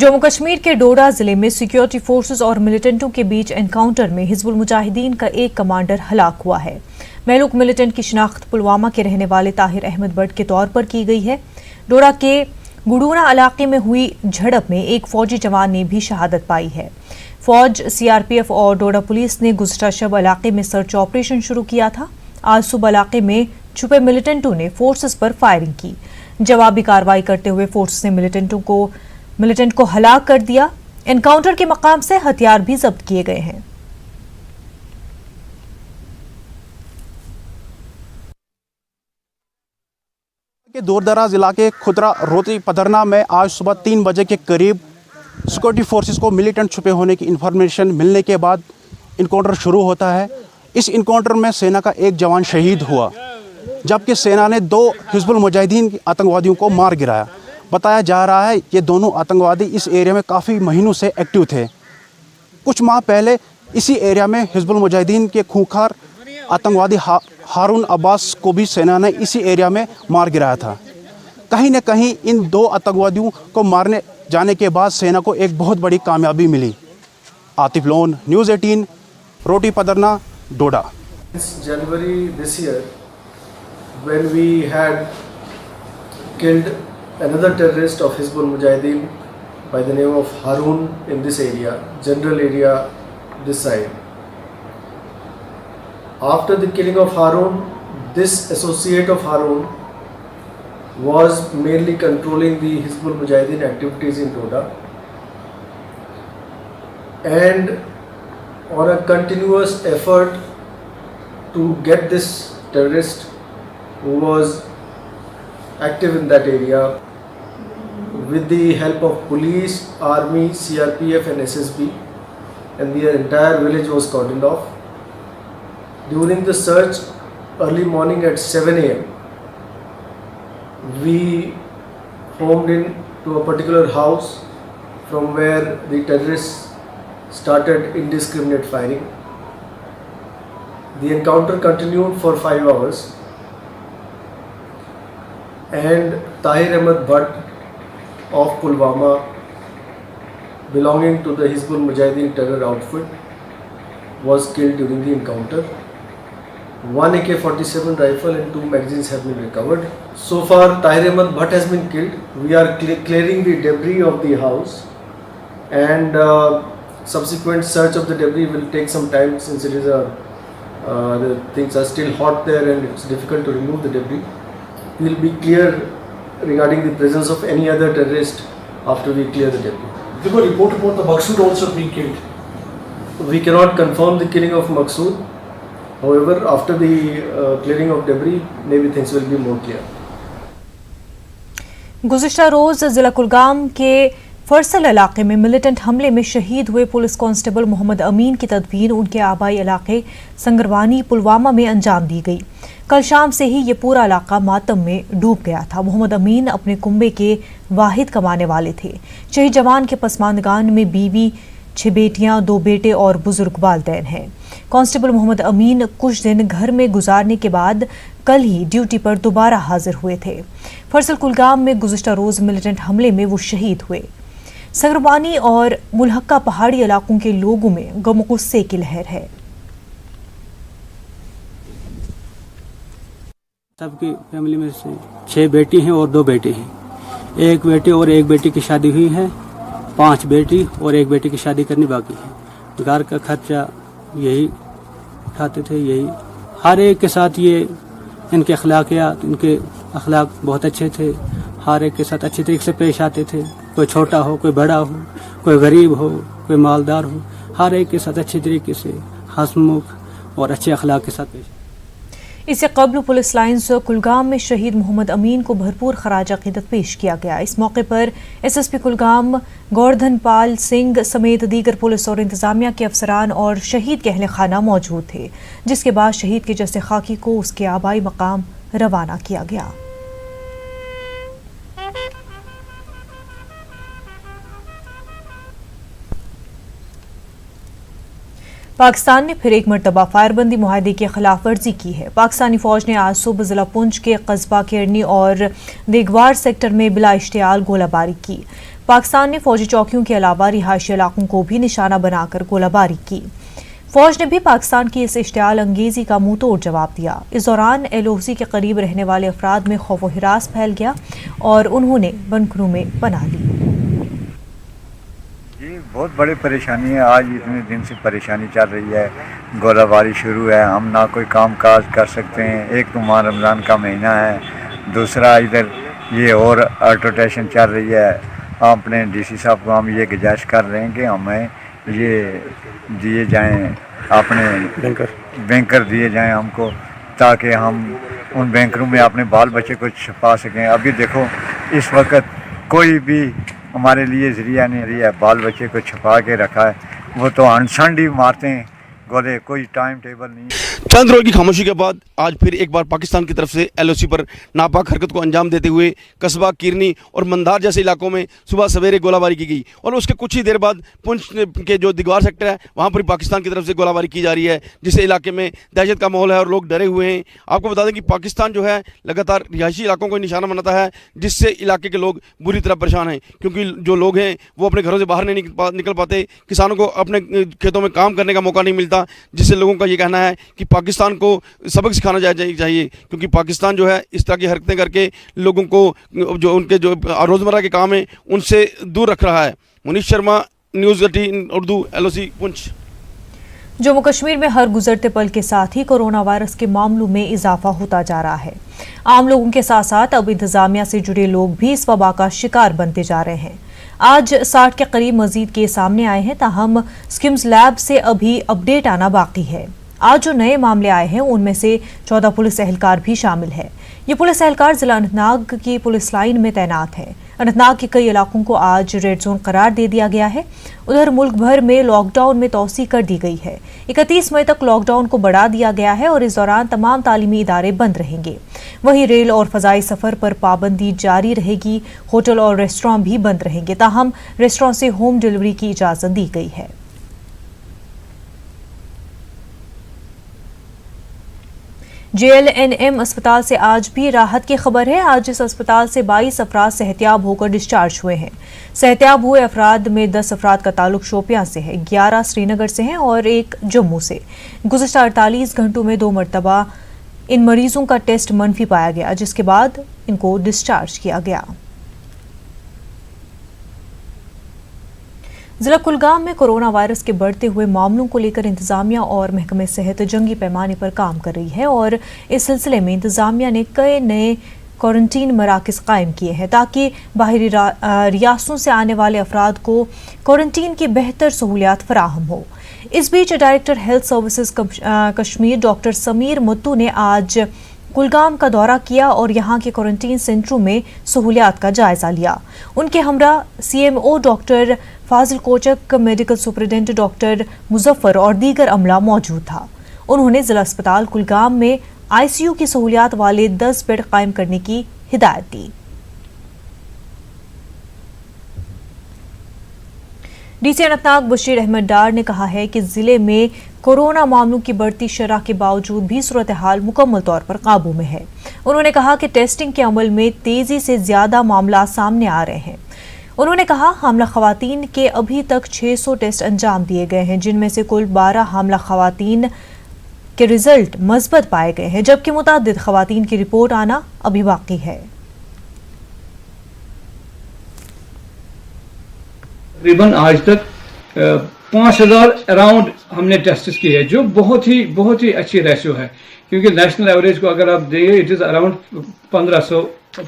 जम्मू कश्मीर के डोडा जिले में सिक्योरिटी फोर्सेस और मिलिटेंटों के बीच एनकाउंटर में हिजबुल मुजाहिदीन का एक कमांडर हलाक हुआ है। महलूक मिलिटेंट की शिनाख्त पुलवामा के रहने वाले ताहिर अहमद भट्ट के तौर पर की गई है। डोडा के गुडूना इलाके में हुई झड़प में एक फौजी जवान ने भी शहादत पाई है। फौज, सीआरपीएफ और डोडा पुलिस ने गुज़श्ता शब इलाके में सर्च ऑपरेशन शुरू किया था। आज सुबह इलाके में छुपे मिलिटेंटों ने फोर्सेस पर फायरिंग की। जवाबी कार्रवाई करते हुए फोर्सेस ने मिलिटेंट को हलाक कर दिया। एनकाउंटर के मकाम से हथियार भी जब्त किए गए हैं। के दूर दराज इलाके खुदरा रोती पदरना में आज सुबह 3 बजे के करीब सिक्योरिटी फोर्सेस को मिलिटेंट छुपे होने की इंफॉर्मेशन मिलने के बाद इनकाउंटर शुरू होता है। इस इनकाउंटर में सेना का एक जवान शहीद हुआ, जबकि सेना ने 2 हिजबुल मुजाहिदीन आतंकवादियों को मार गिराया। बताया जा रहा है कि दोनों आतंकवादी इस एरिया में काफ़ी महीनों से एक्टिव थे। कुछ माह पहले इसी एरिया में हिजबुल मुजाहिदीन के खूंखार आतंकवादी हारून अब्बास को भी सेना ने इसी एरिया में मार गिराया था। कहीं न कहीं इन 2 आतंकवादियों को मारने जाने के बाद सेना को एक बहुत बड़ी कामयाबी मिली। Atif Lone, news 18, Roti Padarna, Doda. January this year, when we had killed another terrorist of Hizbul Mujahideen by the name of Haroon in this area, general area this side. After the killing of Haroon, this associate of Haroon was mainly controlling the Hizbul Mujahideen activities in Doda, and on a continuous effort to get this terrorist who was active in that area, with the help of police, army, CRPF and SSB, and the entire village was cordoned off. During the search, early morning at 7 AM, we homed in to a particular house from where the terrorists started indiscriminate firing. The encounter continued for 5 hours, and Tahir Ahmed Bhatt of Pulwama, belonging to the Hizbul Mujahideen terror outfit, was killed during the encounter. 1 AK-47 rifle and 2 magazines have been recovered. So far, Tahir Ahmed Bhatt has been killed. We are clearing the debris of the house, and subsequent search of the debris will take some time, since it is the things are still hot there and it's difficult to remove the debris. We will be clear regarding the presence of any other terrorist after we clear the debris. There was a report about the Maqsood also being killed. We cannot confirm the killing of Maqsood. However, after the clearing of debris, maybe things will be more clear. गुज़श्ता रोज़ ज़िला कुलगाम के फरसल इलाके में militant हमले में शहीद हुए police constable Mohammad अमीन की तदफीन उनके आबाई इलाके संगरवानी पुलवामा में अंजाम दी गई। कल शाम से ही ये पूरा इलाका मातम में डूब गया था। मोहम्मद अमीन अपने कुंबे के वाहिद कमाने वाले थे। शहीद जवान के पसमानदगान में बीवी, 6 बेटियां, 2 बेटे और बुजुर्ग वालिदैन हैं। कांस्टेबल मोहम्मद अमीन कुछ दिन घर में गुजारने के बाद कल ही ड्यूटी पर दोबारा हाजिर हुए थे। फरसल कुलगाम में गुज़श्ता रोज़ मिलिटेंट हमले में वो शहीद हुए। संगरवानी और मुल्हक्का पहाड़ी इलाकों के लोगों में गम गुस्से की लहर है। सबकी फैमिली में से 6 बेटी हैं और 2 बेटे हैं। एक बेटे और एक बेटी की शादी हुई है। 5 बेटी और एक बेटी की शादी करनी बाकी है। घर का खर्चा यही उठाते थे। यही हर एक के साथ ये इनके अखलाक बहुत अच्छे थे। हर एक के साथ अच्छे तरीके से पेश आते थे। कोई छोटा हो, कोई बड़ा हो, कोई गरीब हो, कोई मालदार हो, हर एक के साथ अच्छे तरीके से हंसमुख और अच्छे अखलाक के साथ पेश। इससे कबल पुलिस लाइन्स कुलगाम में शहीद मोहम्मद अमीन को भरपूर खराज अकीदत पेश किया गया। इस मौके पर एसएसपी कुलगाम गोवर्धन पाल सिंह समेत दीगर पुलिस और इंतजामिया के अफसरान और शहीद के अहले खाना मौजूद थे, जिसके बाद शहीद के जस्से खाकी को उसके आबाई मकाम रवाना किया गया। पाकिस्तान ने फिर एक मरतबा फायरबंदी मुआहदे की खिलाफ वर्जी की है। पाकिस्तानी फौज ने आज सुबह जिला पुंछ के कस्बा केरनी और देगवार सेक्टर में बिला इश्तियाल गोलाबारी की। पाकिस्तान ने फौजी चौकियों के अलावा रिहायशी इलाकों को भी निशाना बनाकर गोलाबारी की। फौज ने भी पाकिस्तान की इस इश्तियाल अंगेजी का मुंह तोड़ जवाब दिया। इस दौरान LOC के करीब रहने वाले अफराद में खौफ व हिरास फैल गया और उन्होंने बंकरों में पनाह ली। जी बहुत बड़ी परेशानी है। आज इतने दिन से परेशानी चल रही है, गोलाबारी शुरू है, हम ना कोई काम काज कर सकते हैं। एक तो माह रमज़ान का महीना है, दूसरा इधर ये और अल्ट्रोटेशन चल रही है। अपने DC साहब को हम ये गुजारिश कर रहे हैं कि हमें ये दिए जाएं, अपने बैंकर दिए जाएं हमको, ताकि हम उन बैंकरों में अपने बाल बच्चे को छुपा सकें। अभी देखो इस वक्त कोई भी हमारे लिए ज़रिया नहीं रही है, बाल बच्चे को छुपा के रखा है, वो तो अनसंड ही मारते हैं गोले, कोई टाइम टेबल नहीं। चंद रोज की खामोशी के बाद आज फिर एक बार पाकिस्तान की तरफ से LOC पर नापाक हरकत को अंजाम देते हुए कस्बा, किरनी और मंदार जैसे इलाकों में सुबह सवेरे गोलाबारी की गई और उसके कुछ ही देर बाद पुंछ के जो दिगवार सेक्टर है वहाँ पर पाकिस्तान की तरफ से गोलाबारी की जा रही है, जिससे इलाके में दहशत का माहौल है और लोग डरे हुए हैं। आपको बता दें कि पाकिस्तान जो है लगातार रिहायशी इलाकों को निशाना बनाता है, जिससे इलाके के लोग बुरी तरह परेशान हैं, क्योंकि जो लोग हैं वो अपने घरों से बाहर नहीं निकल पाते, किसानों को अपने खेतों में काम करने का मौका नहीं मिलता, जिससे लोगों का ये कहना है कि पाकिस्तान को सबक सिखाना चाहिए, क्योंकि पाकिस्तान जो है इस तरह की हरकतें करके लोगों को जो उनके जो रोज़मर्रा के काम हैं उनसे दूर रख रहा है। Munish Sharma, news 18 Urdu, LOC Poonch. जम्मू कश्मीर में हर गुजरते पल के साथ ही कोरोना वायरस के मामलों में इजाफा होता जा रहा है। आम लोगों के साथ साथ अब इंतजामिया से जुड़े लोग भी इस वबा का शिकार बनते जा रहे हैं। आज 60 के करीब मजीद केस सामने आए हैं, ताहम स्किम्स लैब से अभी अपडेट आना बाकी है। आज जो नए मामले आए हैं उनमें से 14 पुलिस एहलकार भी शामिल है। ये पुलिस एहलकार जिला अनंतनाग की पुलिस लाइन में तैनात है। अनंतनाग के कई इलाकों को आज रेड जोन करार दे दिया गया है। उधर मुल्क भर में लॉकडाउन में तौसी कर दी गई है। 31 मई तक लॉकडाउन को बढ़ा दिया गया है और इस दौरान तमाम तालीमी इदारे बंद रहेंगे। वहीं रेल और फजाई सफर पर पाबंदी जारी रहेगी। होटल और रेस्टोरेंट भी बंद रहेंगे, ताहम रेस्टोरेंट से होम डिलीवरी की इजाजत दी गई है। JLNM अस्पताल से आज भी राहत की खबर है। आज इस अस्पताल से 22 अफराद सेहतियाब होकर डिस्चार्ज हुए हैं। सेहतियाब हुए अफराद में 10 अफराद का ताल्लुक शोपियां से है, 11 श्रीनगर से हैं और 1 जम्मू से। गुज़श्ता 48 घंटों में 2 मरतबा इन मरीजों का टेस्ट मनफी पाया गया, जिसके बाद इनको डिस्चार्ज किया गया। जिला कुलगाम में कोरोना वायरस के बढ़ते हुए मामलों को लेकर इंतजामिया और महकमे सेहत जंगी पैमाने पर काम कर रही है और इस सिलसिले में इंतजामिया ने कई नए क्वारंटीन मराकज कायम किए हैं, ताकि बाहरी रियासतों से आने वाले अफराद को क्वारंटीन की बेहतर सहूलियात फराहम हो। इस बीच director health services Kashmir doctor Sameer Mattoo ने आज कुलगाम का दौरा किया और यहाँ के क्वारंटीन सेंटरों में सहूलियात का जायजा लिया। उनके हमरा CMO डॉक्टर फाजिल कोचक, मेडिकल सुपरिटेंडेंट डॉक्टर मुजफ्फर और दीगर अमला मौजूद था। उन्होंने जिला अस्पताल कुलगाम में ICU की सहूलियात वाले 10 बेड कायम करने की हिदायत दी। DC अनंतनाग बशीर अहमद डार ने कहा है कि जिले में कोरोना मामलों की बढ़ती शरह के बावजूद भी सूरत हाल मुकम्मल तौर पर काबू में है। उन्होंने कहा कि टेस्टिंग के अमल में तेजी से ज्यादा मामला सामने आ रहे हैं। उन्होंने कहा हामला खवातीन के अभी तक 600 टेस्ट अंजाम दिए गए हैं, जिनमें से कुल 12 हामला खवातीन के रिजल्ट मस्बत पाए गए हैं, जबकि मुतादिद खवातीन की रिपोर्ट आना अभी बाकी है। तकरीबन आज तक 5000 अराउंड हमने टेस्ट किए हैं, जो बहुत ही अच्छी रेशियो है, क्योंकि नेशनल एवरेज को अगर आप देखिए इट इज़ अराउंड 1500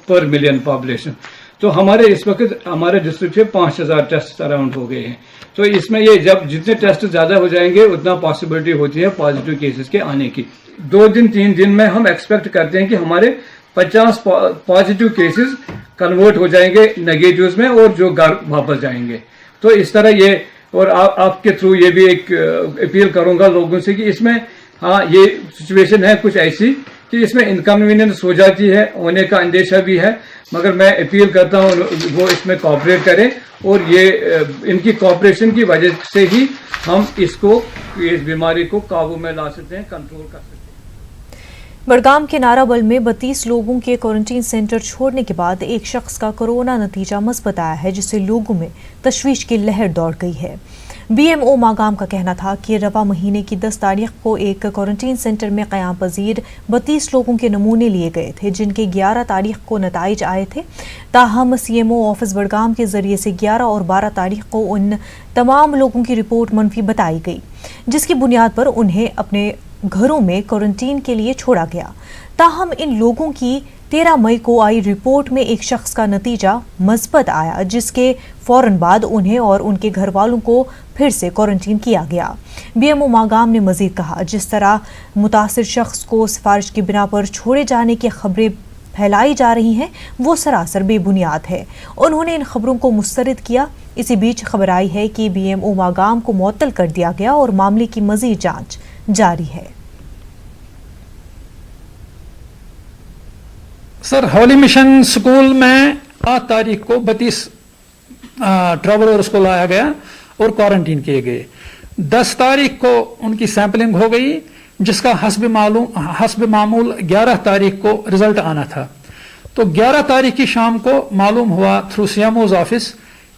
पर मिलियन पॉपुलेशन। तो हमारे इस वक्त हमारे डिस्ट्रिक्ट से 5000 टेस्ट अराउंड हो गए हैं। तो इसमें ये जब जितने टेस्ट ज़्यादा हो जाएंगे उतना पॉसिबिलिटी होती है पॉजिटिव केसेस के आने की। 2 दिन 3 दिन में हम एक्सपेक्ट करते हैं कि हमारे 50 पॉजिटिव केसेस कन्वर्ट हो जाएंगे नेगेटिव्स में और जो घर वापस जाएंगे। तो इस तरह ये, और आपके थ्रू ये भी एक अपील करूंगा लोगों से कि इसमें हाँ ये सिचुएशन है कुछ ऐसी कि इसमें इनकन्वीनियंस हो जाती है, होने का अंदेशा भी है, मगर मैं अपील करता हूँ वो इसमें कोऑपरेट करें और ये इनकी कोऑपरेशन की वजह से ही हम इस बीमारी को काबू में ला सकते हैं, कंट्रोल कर सकते हैं। बड़गाम के नाराबल में 32 लोगों के क्वारंटीन सेंटर छोड़ने के बाद एक शख्स का कोरोना नतीजा मस्बत आया है, जिससे लोगों में तशवीश की लहर दौड़ गई है। BMO मागाम का कहना था कि रवा महीने की 10 तारीख को एक क्वारंटीन सेंटर में क़याम पजीर 32 लोगों के नमूने लिए गए थे, जिनके 11 तारीख को नताइज आए थे। ताहम CMO ऑफिस बड़गाम के जरिए से 11 और 12 तारीख को उन तमाम लोगों की रिपोर्ट मनफी बताई गई, जिसकी बुनियाद पर उन्हें अपने घरों में क्वारंटीन के लिए छोड़ा गया। ताहम इन लोगों की 13 मई को आई रिपोर्ट में एक शख्स का नतीजा मस्बत आया, जिसके फौरन बाद उन्हें और उनके घर वालों को फिर से क्वारंटीन किया गया। BMO मागाम ने मजीद कहा, जिस तरह मुतासिर शख्स को सिफारिश की बिना पर छोड़े जाने की खबरें फैलाई जा रही हैं, वो सरासर बेबुनियाद है। उन्होंने इन खबरों को मुस्तरद किया। इसी बीच खबर आई है कि BMO मागाम को मुअत्तल कर दिया गया और मामले की मजीद जांच जारी है। सर, होली मिशन स्कूल में 8 तारीख को 32 ट्रैवलर्स को लाया गया और क्वारंटीन किए गए। 10 तारीख को उनकी सैंपलिंग हो गई, जिसका हस्ब मामूल 11 तारीख को रिजल्ट आना था। तो 11 तारीख की शाम को मालूम हुआ थ्रू CMO's ऑफिस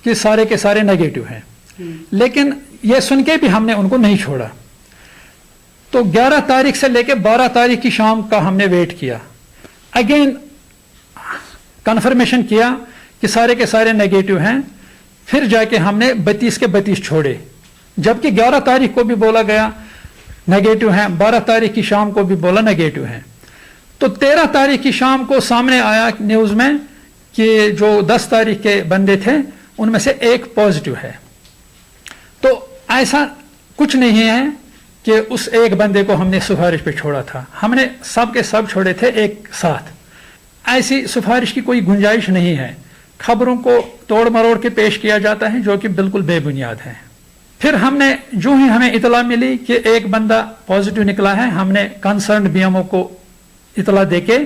कि सारे के सारे नेगेटिव हैं, लेकिन यह सुन के भी हमने उनको नहीं छोड़ा। तो 11 तारीख से लेकर 12 तारीख की शाम का हमने वेट किया, अगेन कंफर्मेशन किया कि सारे के सारे नेगेटिव हैं, फिर जाके हमने 32 के 32 छोड़े, जबकि 11 तारीख को भी बोला गया नेगेटिव हैं, 12 तारीख की शाम को भी बोला नेगेटिव हैं। तो 13 तारीख की शाम को सामने आया न्यूज में कि जो 10 तारीख के बंदे थे उनमें से एक पॉजिटिव है। तो ऐसा कुछ नहीं है कि उस एक बंदे को हमने सिफारिश पे छोड़ा था, हमने सब के सब छोड़े थे एक साथ। ऐसी सिफारिश की कोई गुंजाइश नहीं है। खबरों को तोड़ मरोड़ के पेश किया जाता है जो कि बिल्कुल बेबुनियाद है। फिर हमने जो ही हमें इतला मिली कि एक बंदा पॉजिटिव निकला है, हमने कंसर्न BMO को इतला देके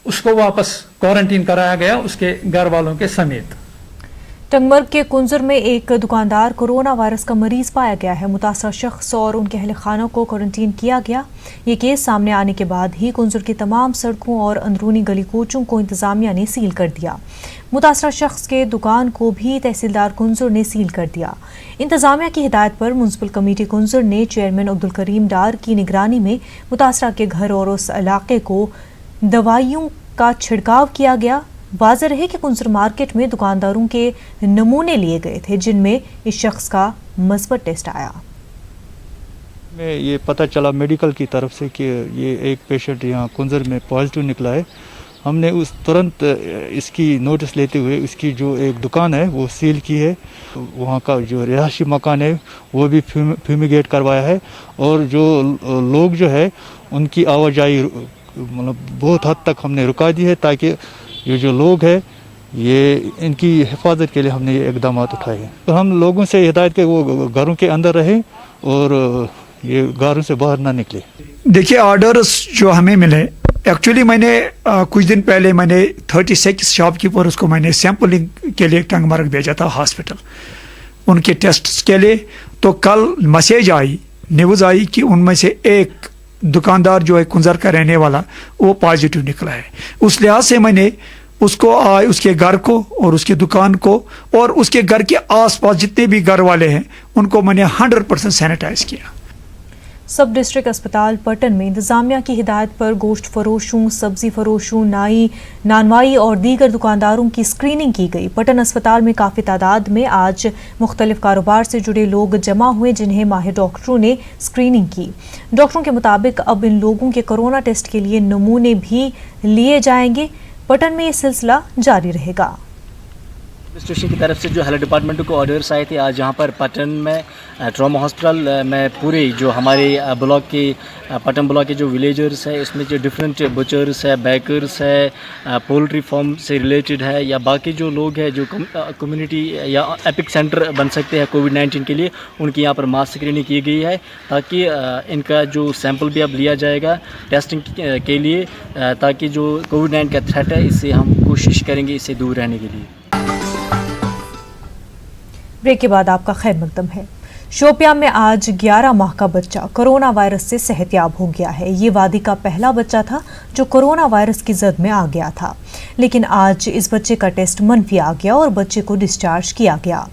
उसको वापस क्वारंटीन कराया गया, उसके घर वालों के समेत। टंगमर्ग के कुंजर में एक दुकानदार कोरोना वायरस का मरीज पाया गया है। मुतासर शख्स और उनके अहल खाना को क्वारंटीन किया गया। ये केस सामने आने के बाद ही कुंजर की तमाम सड़कों और अंदरूनी गली कूचों को इंतजामिया ने सील कर दिया। मुतासर शख्स के दुकान को भी तहसीलदार कुंजर ने सील कर दिया। इंतजामिया की हिदायत पर म्युनिसिपल कमेटी कुंजर ने चेयरमैन अब्दुल करीम डार की निगरानी में मुतासरा के घर और उस इलाके को दवाइयों का छिड़काव किया गया। वाज़ेह रहे कि कुंजर मार्केट में दुकानदारों के नमूने लिए गए थे, जिनमें इस शख्स का मस्बत टेस्ट आया। में ये पता चला मेडिकल की तरफ से कि ये एक पेशेंट यहाँ कुंजर में पॉजिटिव निकला है। हमने उस तुरंत इसकी नोटिस लेते हुए इसकी जो एक दुकान है वो सील की है। वहाँ का जो रिहायशी मकान है वो भी फ्यूमिगेट करवाया है, और जो लोग जो है उनकी आवाजाही मतलब बहुत हद तक हमने रुका दी है, ताकि ये जो लोग हैं ये इनकी हिफाजत के लिए हमने ये इकदाम उठाए हैं। तो हम लोगों से हिदायत के वो घरों के अंदर रहें और ये घरों से बाहर ना निकले। देखिए, ऑर्डर्स जो हमें मिले, एक्चुअली मैंने कुछ दिन पहले मैंने 36 शॉपकीपर्स को मैंने सैंपलिंग के लिए टंगमर्ग भेजा था हॉस्पिटल, उनके टेस्ट के लिए। तो कल मैसेज आई, न्यूज़ आई कि उनमें से एक दुकानदार जो है कुंजर का रहने वाला वो पॉजिटिव निकला है। उस लिहाज से मैंने उसको उसके घर को और उसकी दुकान को और उसके घर के आसपास जितने भी घर वाले हैं उनको मैंने 100% सैनिटाइज किया। सब डिस्ट्रिक्ट अस्पताल पटन में इंतजामिया की हिदायत पर गोश्त फरोशों, सब्जी फरोशों, नाई, नानवाई और दीगर दुकानदारों की स्क्रीनिंग की गई। पटन अस्पताल में काफ़ी तादाद में आज मुख्तलिफ कारोबार से जुड़े लोग जमा हुए, जिन्हें माहिर डॉक्टरों ने स्क्रीनिंग की। डॉक्टरों के मुताबिक अब इन लोगों के कोरोना टेस्ट के लिए नमूने भी लिए जाएंगे। पटन में ये सिलसिला जारी रहेगा। एडमिनिस्ट्रेशन की तरफ से जो हेल्थ डिपार्टमेंट को ऑर्डर्स आए थे, आज यहाँ पर पटन में ट्रॉमा हॉस्पिटल में पूरे जो हमारे ब्लॉक के पटन ब्लॉक के जो विलेजर्स है, इसमें जो डिफरेंट बुचर्स है, बेकर्स है, पोल्ट्री फार्म से रिलेटेड है, या बाकी जो लोग हैं जो कम्युनिटी या एपिक सेंटर बन सकते हैं कोविड-19 के लिए, उनकी यहाँ पर मास स्क्रीनिंग की गई है, ताकि इनका जो सैंपल भी अब लिया जाएगा टेस्टिंग के लिए, ताकि जो कोविड-19 का थ्रेट है इससे हम कोशिश करेंगे इससे दूर रहने के लिए। ब्रेक के बाद आपका खैर मकदम है। शोपियां में आज 11 माह का बच्चा कोरोना वायरस से सेहतयाब हो गया है। ये वादी का पहला बच्चा था जो कोरोना वायरस की जद में आ गया था, लेकिन आज इस बच्चे का टेस्ट मनफी आ गया और बच्चे को डिस्चार्ज किया गया।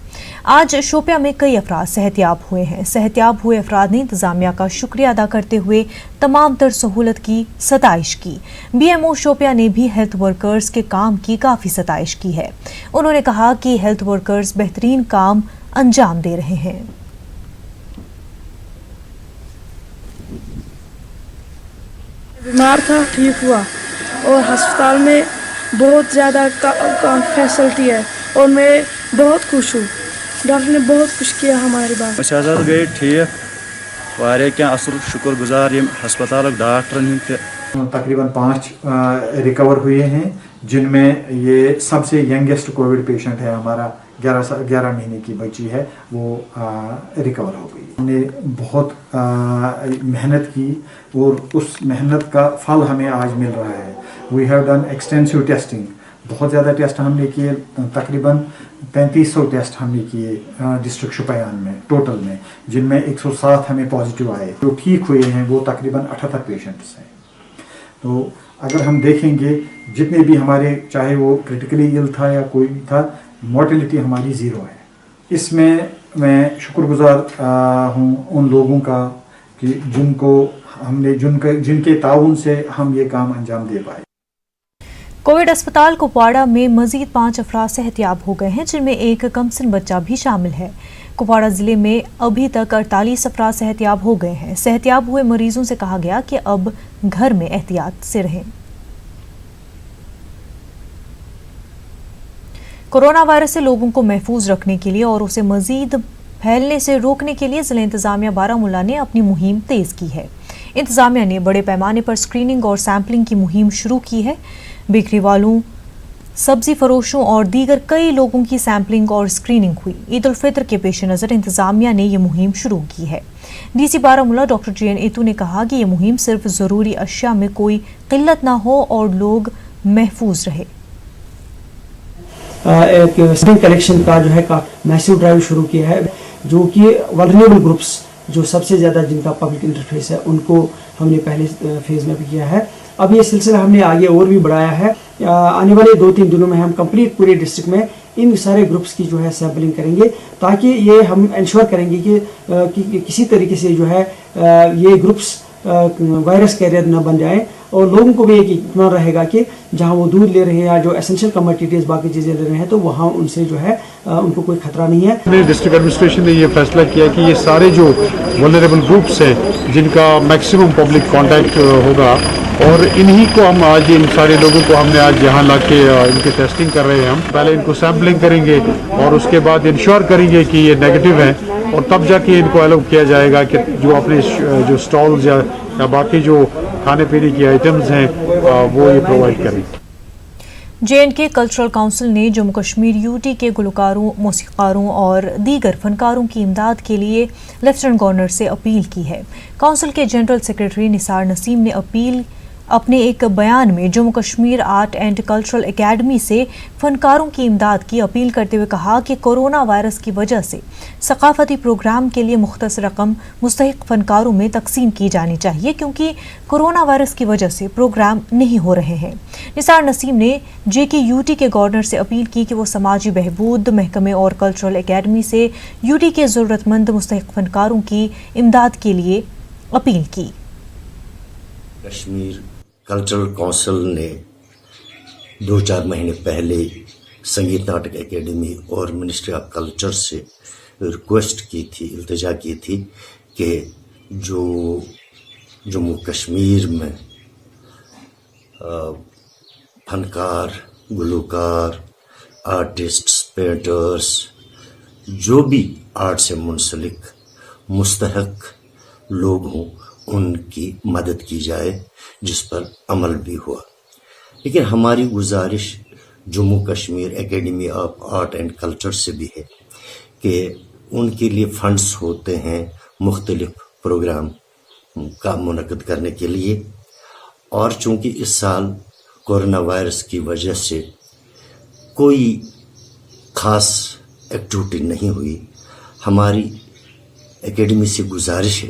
आज शोपियां में कई अफराद सेहतयाब हुए हैं। सेहतयाब हुए अफराद ने इंतजामिया का शुक्रिया अदा करते हुए तमाम तर सहूलत की सताइश की। BMO शोपियां ने भी हेल्थ वर्कर्स के काम की काफ़ी सताइश की है। उन्होंने कहा कि हेल्थ वर्कर्स बेहतरीन काम अंजाम दे रहे हैं। बीमार था, ठीक हुआ और अस्पताल में बहुत ज़्यादा फैसिलिटी है और मैं बहुत खुश हूँ। डॉक्टर ने बहुत कुछ किया हमारे बारे में। गए ठीक वारिया क्या असल शुक्रगुजार हस्पताल डॉक्टर तकरीबन 5 रिकवर हुए हैं, जिनमें ये सबसे यंगेस्ट कोविड पेशेंट है हमारा 11 महीने की बच्ची है, वो रिकवर हो गई। हमने बहुत मेहनत की और उस मेहनत का फल हमें आज मिल रहा है। We have done extensive testing, बहुत ज़्यादा टेस्ट हमने किए, तकरीबन 3500 टेस्ट हमने किए डिस्ट्रिक्ट शोपियां में टोटल में, जिनमें 107 हमें पॉजिटिव आए। जो ठीक हुए हैं वो तकरीबन 78 पेशेंट्स हैं। तो अगर हम देखेंगे जितने भी हमारे, चाहे वो क्रिटिकली इल था या कोई भी था, मोर्टेलिटी हमारी ज़ीरो है। इसमें मैं शुक्रगुजार हूँ उन लोगों का कि जिनके ताउन से हम ये काम अंजाम दे पाए। कोविड अस्पताल कुपवाड़ा में मजीद 5 अफराद सेहतयाब हो गए हैं, जिनमें एक कमसिन बच्चा भी शामिल है। कुपवाड़ा जिले में अभी तक 48 अफराद सेहतयाब हो गए हैं। सेहतयाब हुए मरीजों से कहा गया कि अब घर में एहतियात से रहें। कोरोना वायरस से लोगों को महफूज रखने के लिए और उसे मजीद फैलने से रोकने के लिए जिला इंतजामिया बारामूला ने अपनी मुहिम तेज की है। इंतजामिया ने बड़े पैमाने पर स्क्रीनिंग और सैंपलिंग की मुहिम शुरू की है। बेकरी वालों, सब्जी फरोशों और दीगर कई लोगों की सैंपलिंग और स्क्रीनिंग हुई। ईद उल फितर के पेश नज़र इंतजामिया ने यह मुहिम शुरू की है। DC बारामूला डॉक्टर JN एतू ने कहा कि यह मुहिम सिर्फ ज़रूरी अशिया में कोई किल्लत ना हो और लोग महफूज रहे। एक स्क्रीन कलेक्शन का जो है का मैसिव ड्राइव शुरू किया है, जो कि वल्नरेबल ग्रुप्स जो सबसे ज़्यादा जिनका पब्लिक इंटरफेस है उनको हमने पहले फेज़ में भी किया है। अब ये सिलसिला हमने आगे और भी बढ़ाया है। आने वाले 2-3 दिनों में हम कंप्लीट पूरे डिस्ट्रिक्ट में इन सारे ग्रुप्स की जो है सैम्पलिंग करेंगे, ताकि ये हम इंश्योर करेंगे कि किसी तरीके से जो है ये ग्रुप्स वायरस कैरियर न बन जाए और लोगों को भी एक इत्मीनान रहेगा कि जहां वो दूध ले रहे हैं या जो एसेंशियल कमोडिटीज़ बाकी चीज़ें ले रहे हैं तो वहां उनसे जो है उनको कोई खतरा नहीं है। डिस्ट्रिक्ट एडमिनिस्ट्रेशन ने ये फैसला किया कि ये सारे जो वल्नरेबल ग्रुप्स हैं जिनका मैक्सिमम पब्लिक कांटेक्ट होगा, और इन्हीं को हम आज इन सारे लोगों को हमने आज यहाँ ला के इनकी टेस्टिंग कर रहे हैं। हम पहले इनको सैम्पलिंग करेंगे और उसके बाद इंश्योर करेंगे कि ये नेगेटिव है, और तब जाके इनको अलाउ किया जाएगा कि जो अपने जो स्टॉल्स या बाकी जो खाने पीने की आइटम्स हैं वो ये प्रोवाइड करें। JNK कल्चरल काउंसिल ने जम्मू कश्मीर UT के गुलकारों, मौसीकारों और दीगर फनकारों की इमदाद के लिए लेफ्टिनेंट गवर्नर से अपील की है। काउंसिल के जनरल सेक्रेटरी निसार नसीम ने अपने एक बयान में Jammu Kashmir art and cultural academy से फनकारों की इमदाद की अपील करते हुए कहा कि कोरोना वायरस की वजह से सकाफती प्रोग्राम के लिए मुख्तस रकम मुस्तहिक फनकारों में तकसीम की जानी चाहिए, क्योंकि कोरोना वायरस की वजह से प्रोग्राम नहीं हो रहे हैं। निसार नसीम ने JKUT के गवर्नर से अपील की कि वो समाजी बहबूद महकमे और कल्चरल एकेडमी से UT के ज़रूरतमंद मुस्तहिक फनकारों की इमदाद के लिए अपील की। कश्मीर कल्चरल काउंसिल ने 2-4 महीने पहले संगीत नाटक एकेडमी और मिनिस्ट्री ऑफ कल्चर से रिक्वेस्ट की थी, इल्तिजा की थी कि जो जम्मू कश्मीर में फनकार, गुलकार, आर्टिस्ट्स, पेंटर्स, जो भी आर्ट से मुंसलिक मुस्तहक लोग हों उनकी मदद की जाए, जिस पर अमल भी हुआ। लेकिन हमारी गुजारिश Jammu Kashmir academy of art and culture से भी है कि उनके लिए फंड्स होते हैं मुख्तलिफ प्रोग्राम का मुनक़द करने के लिए, और चूँकि इस साल कोरोना वायरस की वजह से कोई ख़ास एक्टिविटी नहीं हुई, हमारी एकेडमी से गुजारिश है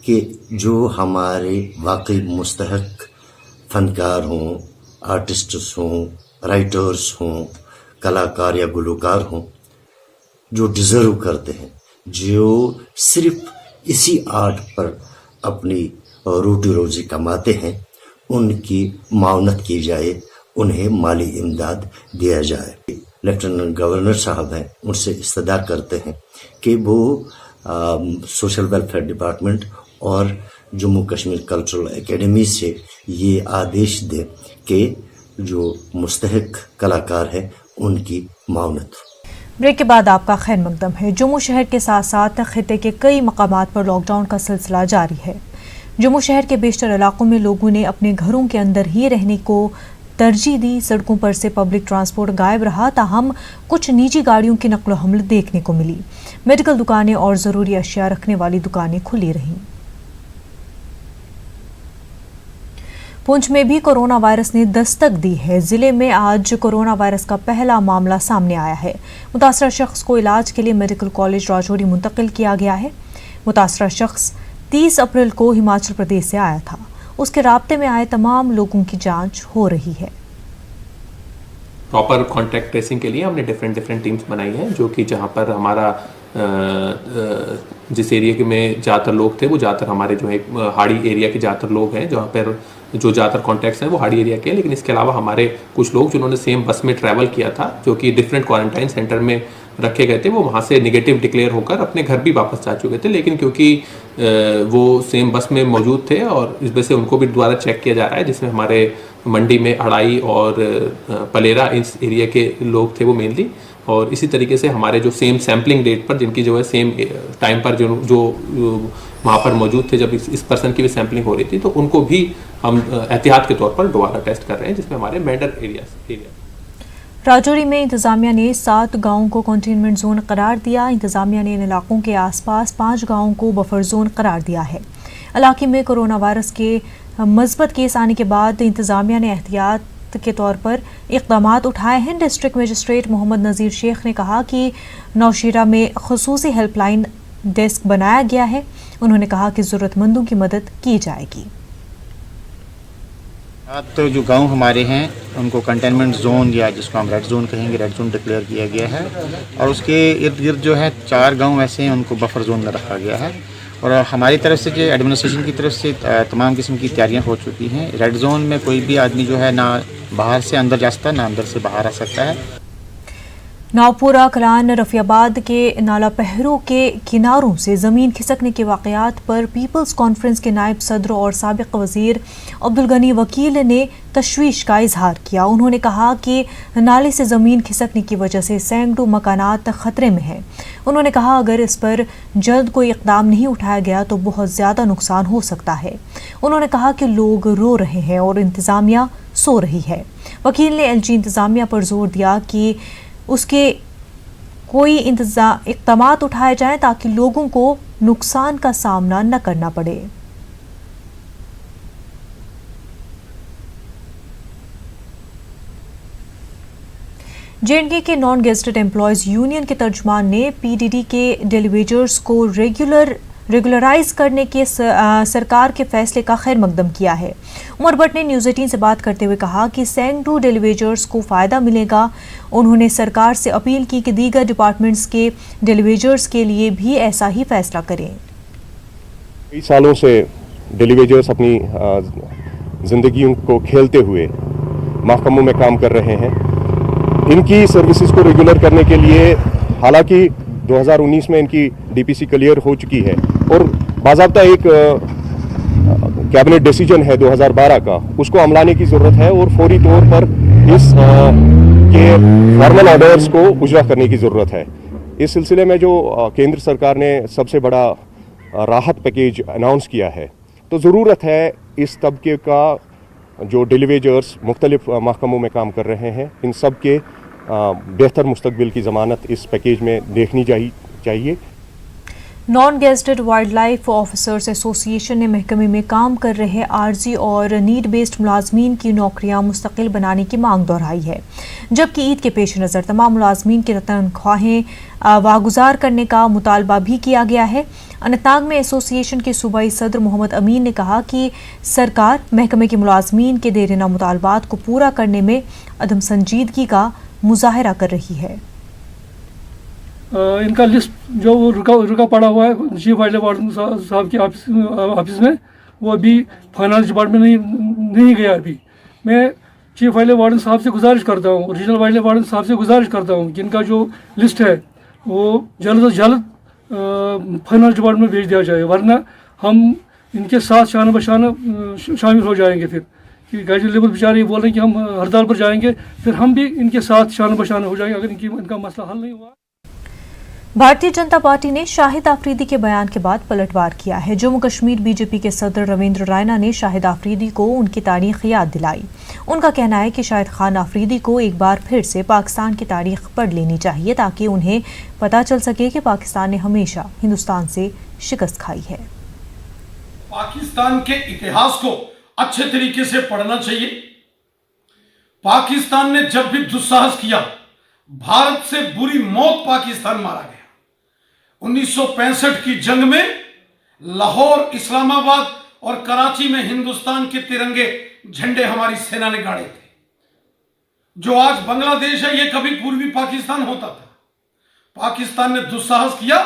कि जो हमारे वाकई मुस्तहक फनकार हों, आर्टिस्ट्स हों, राइटर्स हों, कलाकार या गुलकार हों, जो डिज़र्व करते हैं, जो सिर्फ इसी आर्ट पर अपनी रोटी रोज़ी कमाते हैं, उनकी मावनत की जाए, उन्हें माली इमदाद दिया जाए। लेफ्टिनेंट गवर्नर साहब हैं, उनसे इस्तदा करते हैं कि वो सोशल वेलफेयर डिपार्टमेंट और जम्मू कश्मीर कल्चरल एकेडमी से ये आदेश दे कि जो मुस्तहक कलाकार हैं उनकी मावनत। ब्रेक के बाद आपका खैर मकदम है। जम्मू शहर के साथ साथ खित्ते के कई मकामात पर लॉकडाउन का सिलसिला जारी है। जम्मू शहर के बेशतर इलाकों में लोगों ने अपने घरों के अंदर ही रहने को तरजीह दी। सड़कों पर से पब्लिक ट्रांसपोर्ट गायब रहा, ताहम कुछ निजी गाड़ियों की नकलो हमल देखने को मिली। मेडिकल दुकानें और ज़रूरी अशिया रखने वाली दुकानें खुली रहीं। पुंछ में भी कोरोना वायरस ने दस्तक दी है। जिले में आज कोरोना वायरस का पहला मामला सामने आया है। मुतासरा शख्स को इलाज के लिए मेडिकल कॉलेज राजौरी मुंतकिल किया गया है। मुतासरा शख्स 30 अप्रैल को हिमाचल प्रदेश से आया था। उसके राब्ते में आए तमाम लोगों की जांच हो रही है। प्रॉपर कॉन्टैक्ट ट्रेसिंग के लिए हमने डिफरेंट टीम्स बनाई हैं, जो कि जहाँ पर हमारा जिस एरिया में ज़्यादातर लोग थे वो ज़्यादातर हमारे जो है हाड़ी एरिया के ज़्यादातर लोग हैं, जहाँ पर जो ज़्यादातर कॉन्टैक्ट्स हैं वो हाड़ी एरिया के हैं। लेकिन इसके अलावा हमारे कुछ लोग जिन्होंने सेम बस में ट्रैवल किया था, जो कि डिफरेंट क्वारंटाइन सेंटर में रखे गए थे, वो वहाँ से नेगेटिव डिक्लेयर होकर अपने घर भी वापस जा चुके थे। लेकिन क्योंकि वो सेम बस में मौजूद थे और इस वजह से उनको भी दोबारा चेक किया जा रहा है, जिसमें हमारे मंडी में अड़ाई और पलेरा इस एरिया के लोग थे वो मेनली। और इसी तरीके से हमारे जो सेम सैम्पलिंग डेट पर जिनकी जो है सेम टाइम पर जो वहाँ पर मौजूद थे जब इस पर्सन की भी सैम्पलिंग हो रही थी, तो उनको भी हम एहतियात के तौर पर दोबारा टेस्ट कर रहे हैं, जिसमें हमारे मेडर एरिया। राजौरी में इंतजामिया ने 7 गांवों को कंटेनमेंट जोन करार दिया। इंतजामिया ने इन इलाकों के आसपास 5 गांवों को बफर जोन करार दिया है। इलाके में कोरोना वायरस के मज़बूत केस आने के बाद इंतजामिया ने एहतियात के तौर पर इक़दामात उठाए हैं। डिस्ट्रिक्ट मजिस्ट्रेट मोहम्मद नज़ीर शेख ने कहा कि नौशीरा में खुसूसी हेल्पलाइन डेस्क बनाया गया है। उन्होंने कहा कि ज़रूरतमंदों की मदद की जाएगी। तो जो गांव हमारे हैं उनको कंटेनमेंट जोन या जिसको हम रेड जोन कहेंगे, रेड जोन डिक्लेयर किया गया है। और उसके इर्द गिर्द जो है 4 गांव ऐसे हैं उनको बफर जोन में रखा गया है। और हमारी तरफ से जो एडमिनिस्ट्रेशन की तरफ से तमाम किस्म की तैयारियां हो चुकी हैं। रेड जोन में कोई भी आदमी जो है ना बाहर से अंदर जा सकता है, ना अंदर से बाहर आ सकता है। नावपुरा कलान रफियाबाद के नाला पहरों के किनारों से ज़मीन खिसकने के वाक़यात पर पीपल्स कॉन्फ्रेंस के नायब सदर और साबिक़ वज़ीर अब्दुल गनी वकील ने तशवीश का इजहार किया। उन्होंने कहा कि नाले से ज़मीन खिसकने की वजह से सैकड़ों मकानात ख़तरे में हैं। उन्होंने कहा अगर इस पर जल्द कोई इक़दाम नहीं उठाया गया तो बहुत ज़्यादा नुकसान हो सकता है। उन्होंने कहा कि लोग रो रहे हैं और इंतज़ामिया सो रही है। वकील ने LG इंतज़ामिया पर जोर दिया कि उसके कोई इक़दामात उठाए जाएं ताकि लोगों को नुकसान का सामना न करना पड़े। JNK के नॉन गेस्टेड एम्प्लॉयज़ यूनियन के तर्जुमान ने PDD के डेलीवेजर्स को रेगुलराइज करने के सरकार के फैसले का खैर मकदम किया है। उमर भट्ट ने न्यूज़ 18 से बात करते हुए कहा कि सैकड़ों डेलीवेजर्स को फ़ायदा मिलेगा। उन्होंने सरकार से अपील की कि दीगर डिपार्टमेंट्स के डेलीवेजर्स के लिए भी ऐसा ही फैसला करें। कई सालों से डेलीवेजर्स अपनी ज़िंदगियों को खेलते हुए महकमों में काम कर रहे हैं। इनकी सर्विसेज को रेगुलर करने के लिए हालांकि 2019 में इनकी DPC क्लियर हो चुकी है और बाज़ाब्ता एक कैबिनेट डिसीजन है 2012 का, उसको अमलाने की ज़रूरत है और फौरी तौर पर इस के फॉर्मल ऑर्डर्स को उजरा करने की ज़रूरत है। इस सिलसिले में जो केंद्र सरकार ने सबसे बड़ा राहत पैकेज अनाउंस किया है, तो ज़रूरत है इस तबके का जो डेलीवेजर्स मुख्तलिफ महकमों में काम कर रहे हैं, इन सब के बेहतर मुस्तकबिल की ज़मानत इस पैकेज में देखनी चाहिए। نان گیزٹڈ وائلڈ لائف آفیسرز ایسوسی ایشن نے محکمے میں کام کر رہے عارضی اور نیڈ بیسڈ ملازمین کی نوکریاں مستقل بنانے کی مانگ دہرائی ہے، جبکہ عید کے پیش نظر تمام ملازمین کی تنخواہیں واگزار کرنے کا مطالبہ بھی کیا گیا ہے۔ اننت ناگ میں ایسوسی ایشن کے صوبائی صدر محمد امین نے کہا کہ سرکار محکمے کے ملازمین کے دیرینہ مطالبات کو پورا کرنے میں عدم سنجیدگی کا مظاہرہ کر رہی ہے۔ ان کا لسٹ جو رکا پڑا ہوا ہے چیف وائلڈ لائف وارڈن صاحب کے آفس میں، وہ ابھی فائنانس ڈپارٹمنٹ نہیں گیا۔ ابھی میں چیف وائلڈ لائف وارڈن صاحب سے گزارش کرتا ہوں، ریجنل وائلڈ لائف وارڈن صاحب سے گزارش کرتا ہوں کہ ان کا جو لسٹ ہے وہ جلد از جلد فائنانس ڈپارٹمنٹ بھیج دیا جائے، ورنہ ہم ان کے ساتھ شانہ بشانہ شامل ہو جائیں گے۔ پھر کہ گریجویٹ لیول بیچارے بول رہے ہیں کہ ہم ہڑتال پر جائیں گے، پھر ہم بھی ان کے ساتھ شانہ بشانہ ہو جائیں گے اگر ان کا مسئلہ حل نہیں ہوا۔ بھارتیہ جنتا پارٹی نے شاہد آفریدی کے بیان کے بعد پلٹوار کیا ہے۔ Jammu Kashmir B J P کے صدر رویندر رائنا نے شاہد آفریدی کو ان کی تاریخ یاد دلائی۔ ان کا کہنا ہے کہ شاہد خان آفریدی کو ایک بار پھر سے پاکستان کی تاریخ پڑھ لینی چاہیے تاکہ انہیں پتہ چل سکے کہ پاکستان نے ہمیشہ ہندوستان سے شکست کھائی ہے۔ پاکستان کے اتہاس کو اچھے طریقے سے پڑھنا چاہیے۔ پاکستان نے جب بھی دساہس کیا، بھارت سے بری موت پاکستان مارا گیا۔ 1965 کی جنگ میں لاہور، اسلام آباد اور کراچی میں ہندوستان کے ترنگے جھنڈے ہماری سینا نے گاڑے تھے۔ جو آج بنگلہ دیش ہے یہ کبھی پوروی پاکستان ہوتا تھا۔ پاکستان نے دساہس کیا،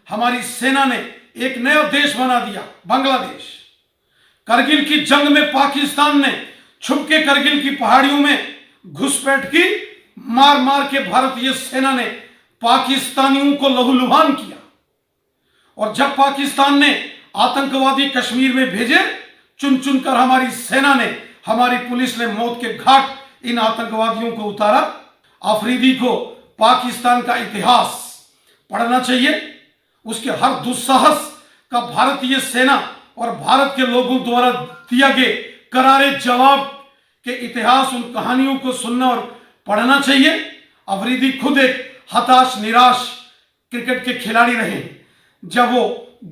ہماری سینا نے ایک نیا دیش بنا دیا، بنگلہ دیش۔ کرگل کی جنگ میں پاکستان نے چھپ کے کرگل کی پہاڑیوں میں گھسپیٹ کی، مار مار کے بھارتیہ سینا نے پاکستانیوں کو لہو لہان کیا۔ اور جب پاکستان نے آتنکوادی کشمیر میں بھیجے، چن چن کر ہماری سینا نے، ہماری پولیس نے موت کے گھاٹ ان آتنکوادیوں کو اتارا۔ آفریدی کو پاکستان کا اتہاس پڑھنا چاہیے۔ اس کے ہر دساہس کا بھارتیہ سینا اور بھارت کے لوگوں دوارا دیا گئے کرارے جواب کے اتہاس، ان کہانیوں کو سننا اور پڑھنا چاہیے۔ آفریدی خود ایک ہتاش نراش کرکٹ کے کھلاڑی رہے۔ جب وہ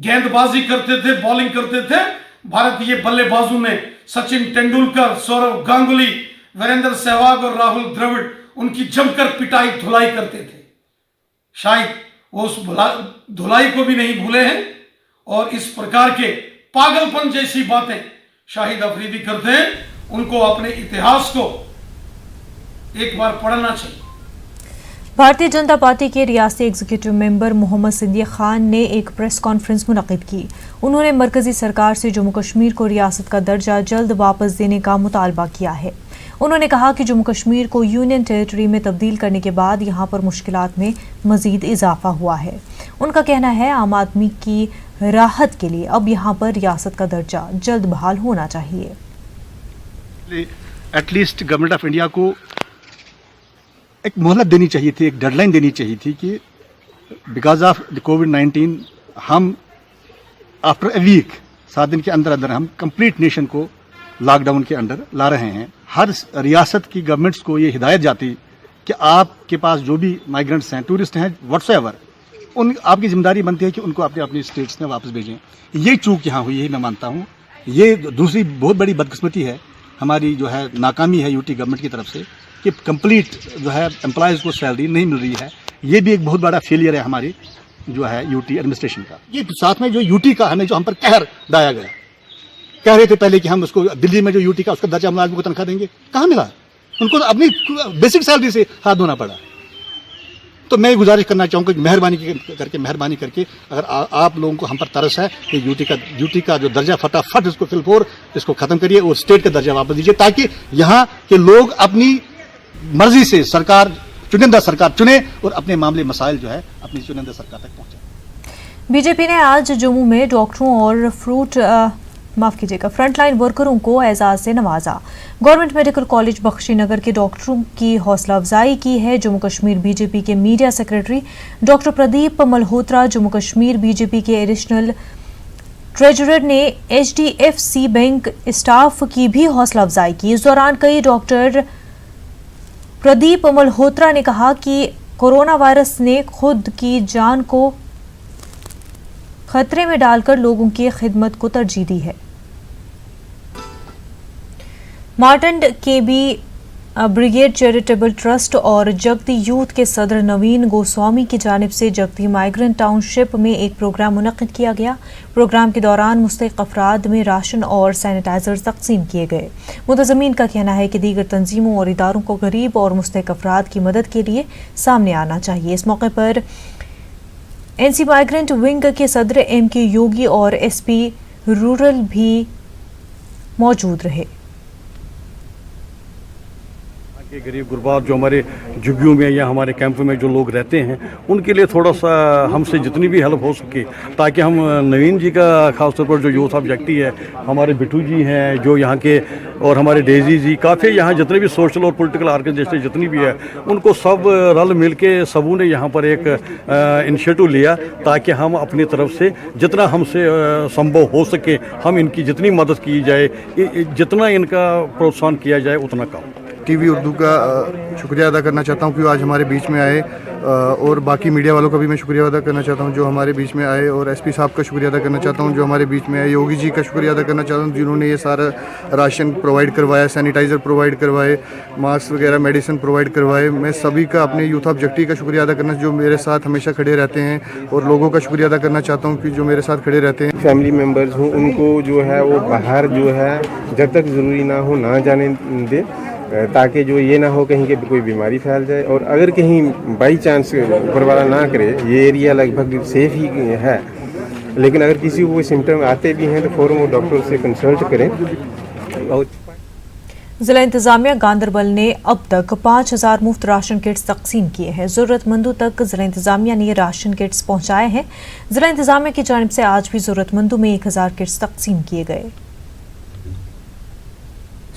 گیند بازی کرتے تھے، بالنگ کرتے تھے، بھارتیہ بلے بازوں نے سچن تندولکر، سورو گانگولی، وریندر سہواگ اور راہل دراوڑ ان کی جم کر پٹائی دھلائی کرتے تھے۔ شاید وہ اس دھلائی کو بھی نہیں بھولے ہیں، اور اس پرکار کے پاگل پن جیسی باتیں شاہد آفریدی کرتے ہیں۔ ان کو اپنے اتہاس کو ایک بار پڑھنا چاہیے۔ بھارتیہ جنتا پارٹی کے ریاستی ایگزیکٹو ممبر محمد صدیق خان نے ایک پریس کانفرنس منعقد کی۔ انہوں نے مرکزی سرکار سے جموں کشمیر کو ریاست کا درجہ جلد واپس دینے کا مطالبہ کیا ہے۔ انہوں نے کہا کہ جموں کشمیر کو یونین ٹیریٹری میں تبدیل کرنے کے بعد یہاں پر مشکلات میں مزید اضافہ ہوا ہے۔ ان کا کہنا ہے عام آدمی کی راحت کے لیے اب یہاں پر ریاست کا درجہ جلد بحال ہونا چاہیے۔ At least government of India کو ایک مہلت دینی چاہیے تھی، ایک ڈیڈ لائن دینی چاہیے تھی کہ بیکاز آف کووڈ-19 ہم آفٹر اے ویک 7 دن کے اندر اندر ہم کمپلیٹ نیشن کو لاک ڈاؤن کے اندر لا رہے ہیں۔ ہر ریاست کی گورنمنٹس کو یہ ہدایت جاتی کہ آپ کے پاس جو بھی مائیگرنٹس ہیں، ٹورسٹ ہیں، واٹس ایور، آپ کی ذمہ داری بنتی ہے کہ ان کو اپنے اپنی اسٹیٹس میں واپس بھیجیں۔ یہ چوک یہاں ہوئی ہے، میں مانتا ہوں۔ یہ دوسری بہت بڑی بدقسمتی ہے، ہماری جو ہے ناکامی ہے یوٹی گورنمنٹ کی طرف سے کہ کمپلیٹ جو ہے امپلائیز کو سیلری نہیں مل رہی ہے۔ یہ بھی ایک بہت بڑا فیلئر ہے ہماری جو ہے یوٹی ایڈمنسٹریشن کا۔ یہ ساتھ میں جو یوٹی کا ہمیں جو ہم پر قہر ڈایا گیا، کہہ رہے تھے پہلے کہ ہم اس کو دلی میں جو یوٹی کا اس کا درجہ ملازموں کو تنخواہ دیں گے، کہاں ملا؟ ان کو اپنی بیسک سیلری سے ہاتھ دھونا پڑا۔ تو میں گزارش کرنا چاہوں گا کہ مہربانی کر کے اگر آپ لوگوں کو ہم پر ترس ہے کہ یوٹی کا جو درجہ فٹافٹ اس کو فل فور اس کو ختم کریے اور اسٹیٹ کا درجہ واپس دیجیے، تاکہ یہاں کے لوگ اپنی مرضی سے چنندہ سرکار چنے اور اپنے معاملے مسائل جو ہے اپنی چنندہ سرکار تک پہنچائیں۔ بی جے پی نے آج جموں میں ڈاکٹروں اور فرنٹ لائن ورکروں کو اعزاز سے نوازا۔ گورنمنٹ میڈیکل کالج بخشی نگر کے ڈاکٹروں کی حوصلہ افزائی کی ہے۔ Jammu Kashmir B J P کے media secretary doctor Pradeep Malhotra, Jammu Kashmir B J P کے ایڈیشنل ٹریجرر نے H D F C bank staff کی بھی حوصلہ افزائی کی۔ اس دوران کئی ڈاکٹر پردیپ ملہوترا نے کہا کہ کورونا وائرس نے خود کی جان کو खतरे में डालकर लोगों की खिदमत को तरजीह दी है। मार्टन केबी ब्रिगेड चैरिटेबल ट्रस्ट और जगती यूथ के सदर नवीन गोस्वामी की जानिब से जगती माइग्रेंट टाउनशिप में एक प्रोग्राम मुनक्किद किया गया। प्रोग्राम के दौरान मुस्तहिक अफराद में राशन और सैनिटाइजर तकसीम किए गए। मुतज़म्मीन का कहना है कि दीगर तंजीमों और इदारों को गरीब और मुस्तहिक अफराद की मदद के लिए सामने आना चाहिए। इस मौके पर एनसी माइग्रेंट विंग के सदर MK योगी और SP रूरल भी मौजूद रहे। के गरीब गुरबार जो हमारे झुग्गियों में या हमारे कैंप में जो लोग रहते हैं उनके लिए थोड़ा सा हमसे जितनी भी हेल्प हो सके, ताकि हम नवीन जी का खासतौर पर जो यूथ ऑब्जेक्टिव है, हमारे बिट्टू जी हैं जो यहाँ के, और हमारे डेजी जी, काफ़ी यहाँ जितने भी सोशल और पॉलिटिकल ऑर्गेनाइजेशन जितनी भी है उनको सब रल मिल के सबों ने यहाँ पर एक इनिशिएटिव लिया ताकि हम अपनी तरफ से जितना हमसे संभव हो सके हम इनकी जितनी मदद की जाए, जितना इनका प्रोत्साहन किया जाए उतना कम। टीवी उर्दू का शुक्रिया अदा करना चाहता हूँ कि आज हमारे बीच में आए, और बाकी मीडिया वालों का भी मैं शुक्रिया अदा करना चाहता हूँ जो हमारे बीच में आए, और SP साहब का शुक्रिया अदा करना चाहता हूँ जो हमारे बीच में आए, योगी जी का शुक्रिया अदा करना चाहता हूँ जिन्होंने ये सारा राशन प्रोवाइड करवाया, सैनिटाइज़र प्रोवाइड करवाए, मास्क वगैरह मेडिसिन प्रोवाइड करवाए। मैं सभी का अपने यूथ ऑब्जेक्टिव का शुक्रिया अदा करना जो मेरे साथ हमेशा खड़े रहते हैं, और लोगों का शुक्रिया अदा करना चाहता हूँ कि जो मेरे साथ खड़े रहते हैं। फैमिली मेम्बर्स हूँ उनको जो है वो बाहर जो है जब तक ज़रूरी ना हो ना जाने दे, ताकि जो ये ना हो कहीं के कोई बीमारी फैल जाए, और अगर कहीं बाई चांस ऊपर वाला ना करे, ये एरिया लगभग सेफ ही है, लेकिन अगर किसी को कोई सिम्टम आते भी हैं तो फ़ौरन वो डॉक्टर से कंसल्ट करें। जिला इंतजामिया गांदरबल ने अब तक 5000 मुफ्त राशन किट्स तकसीम किए हैं। जरूरतमंदों तक जिला इंतजामिया ने राशन किट्स पहुंचाए हैं। जिला इंतजामिया की जानिब से आज भी जरूरतमंदों में 1000 किट्स तकसीम किए गए।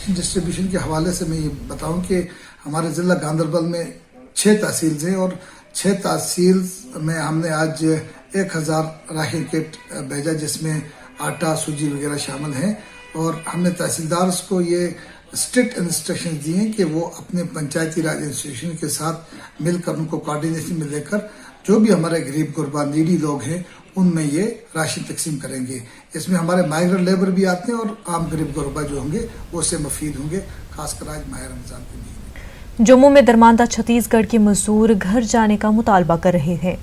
डिस्ट्रीब्यूशन के हवाले से मैं ये बताऊं कि हमारे ज़िला गांदरबल में 6 तहसील हैं, और 6 तहसील में हमने आज 1000 राशन किट भेजा, जिसमें आटा सूजी वगैरह शामिल हैं, और हमने तहसीलदार को ये स्ट्रिक्ट इंस्ट्रक्शन दिए हैं कि वो अपने पंचायती राज इंस्टीट्यूशन के साथ मिलकर उनको कोऑर्डिनेशन में लेकर जो भी हमारे गरीब गुरबा नीडी लोग हैं उनमें ये राशन तकसीम करेंगे। इसमें हमारे माइग्रेंट लेबर भी आते हैं और आम गरीब गुरबा जो होंगे वो उससे मुफीद होंगे, खासकर आज माह रमजान के महीने। जम्मू में दरमांदा छत्तीसगढ़ के मजदूर घर जाने का मुतालबा कर रहे हैं।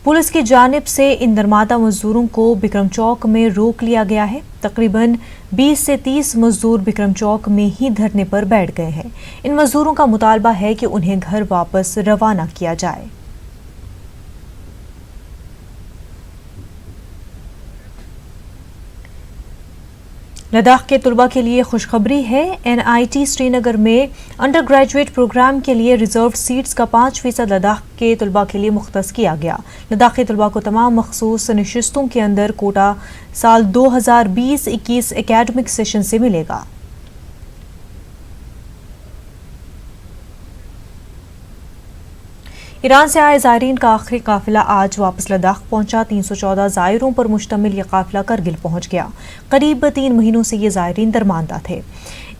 पुलिस की जानिब से इन दरमांदा मजदूरों को बिक्रम चौक में रोक लिया गया है। तकरीबन 20 से 30 मजदूर बिक्रम चौक में ही धरने पर बैठ गए हैं। इन मजदूरों का मुतालबा है कि उन्हें घर वापस रवाना किया जाए। लद्दाख के तुलबा के लिए खुशखबरी है। NIT श्रीनगर में अंडर ग्रेजुएट प्रोग्राम के लिए रिजर्व सीट्स का 5% लद्दाख के तुलबा के लिए मुख्तस किया गया। लद्दाख के तुलबा को तमाम मखसूस नशिस्तों के अंदर कोटा साल 2020-21 एकेडमिक सेशन से मिलेगा। ईरान से आए ज़ायरीन का आखिरी काफिला आज वापस लद्दाख पहुंचा। 314 ज़ायरों पर मुश्तमिल ये काफिला करगिल पहुंच गया। करीब 3 महीनों से ये ज़ायरीन दरमांदा थे।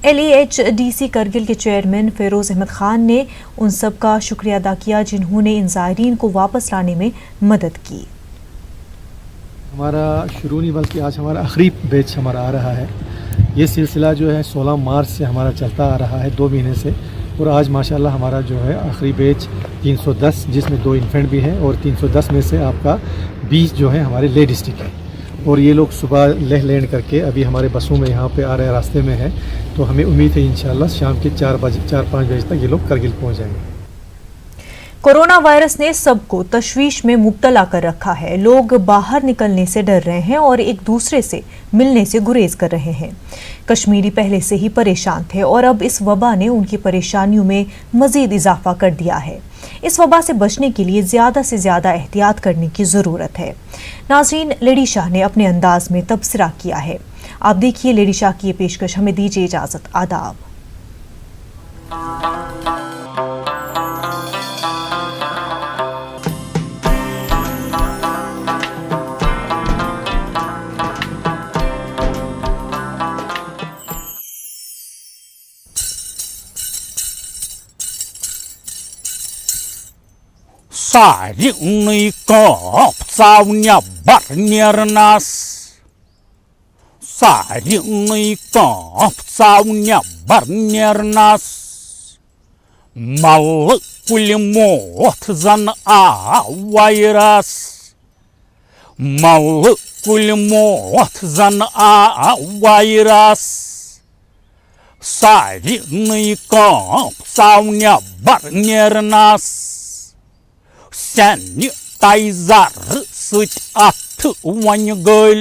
LAHDC करगिल के चेयरमैन फेरोज़ अहमद खान ने उन सब का शुक्रिया अदा किया जिन्होंने इन ज़ायरीन को वापस लाने में मदद की। हमारा शुरू नहीं बल्कि आज हमारा आखिरी बैच हमारा आ रहा है। ये सिलसिला जो है 16 मार्च से हमारा चलता आ रहा है, 2 महीने से, और आज माशाल्लाह हमारा जो है आखिरी बैच 310, जिसमें 2 इन्फेंट भी हैं, और 310 में से आपका 20 जो है हमारे लेह डिस्ट्रिक्ट है। और ये लोग सुबह लेह लैंड करके अभी हमारे बसों में यहाँ पे आ रहे हैं, रास्ते में है, तो हमें उम्मीद है इंशाल्लाह शाम के 4-5 बजे तक ये लोग करगिल पहुँच जाएंगे। कोरोना वायरस ने सबको तशवीश में मुब्तला कर रखा है। लोग बाहर निकलने से डर रहे हैं और एक दूसरे से मिलने से गुरेज कर रहे हैं। कश्मीरी पहले से ही परेशान थे और अब इस वबा ने उनकी परेशानियों में मजीद इजाफा कर दिया है। इस वबा से बचने के लिए ज़्यादा से ज़्यादा एहतियात करने की ज़रूरत है। नाज़रीन, लेडी शाह ने अपने अंदाज में तबसरा किया है। आप देखिए लेडी शाह की ये पेशकश। हमें दीजिए इजाज़त। आदाब। सारी उन्हीं का savnya barniernas sarinai kap savnya barniernas mal kulimot zan awairas mal kulimot zan awairas sarinai kap savnya barniernas sanitizer suit at wanyagol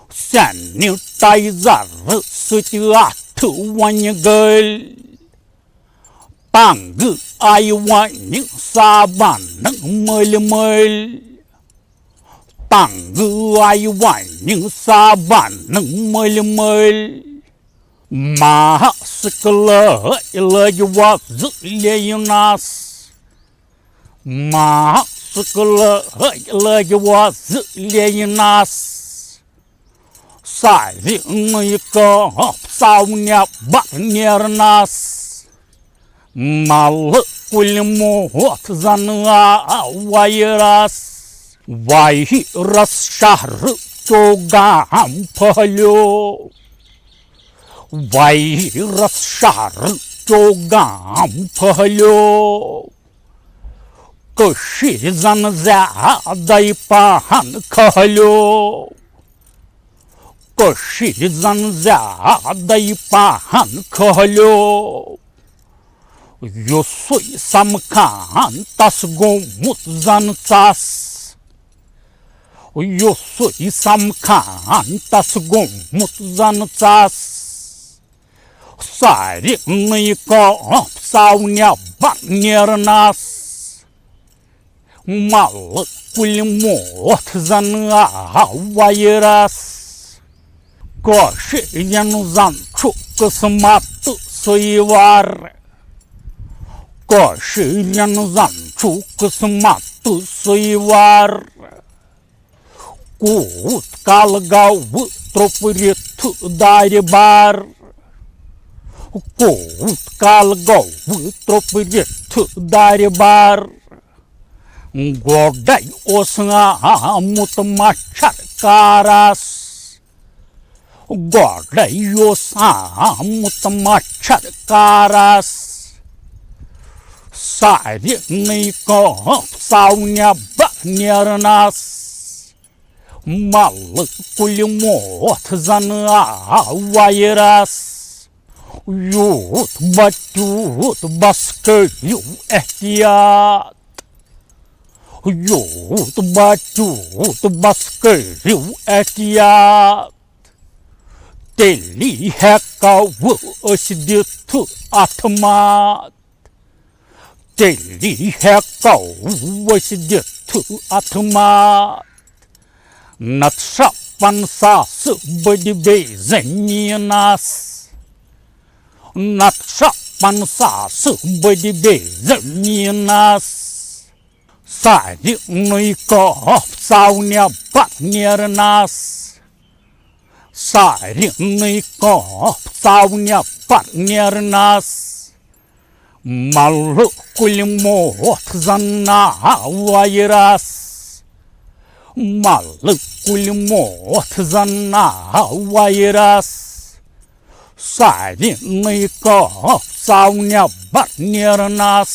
sanitizer suit at wanyagol tang ai wany saban mel mel tang ai wany saban mel mel ma skla ilajwas leyonas ma skla ilajwas leyonas sai mai ka saunya barniernas mal kulmot zanwa virus virus shahr chogam phalo virus shahr chogam phalo koshi zan zyadai pahan khalo koshi zan zyadai pahan khalo yo soy samkhan tas gomut zan tas yo soy samkhan tas gomut zan tas sari nai ka saunya barniernas mal kulmot zan awairas koshi yan zan chukasmat soivar koshilyan zan chukasmat soivar kut kalgav troprit daribar kut kalgav troprit daribar godai osna mut machar karas godai osna mut machar karas sarinai kap saunya barniernas mal kulmot zan awairas yut batut baskyu ehtiyat yut batut baskyu ehtiyat teli hekav asdit atmat teli hekav asdit atmat natsapan sas badbe zaninas natsapan sas badbe zaninas sarinai kap saunya barniernas sarinai kap saunya barniernas mal kulmot zanna virus mal kulmot zanna virus sarinai kap saunya barniernas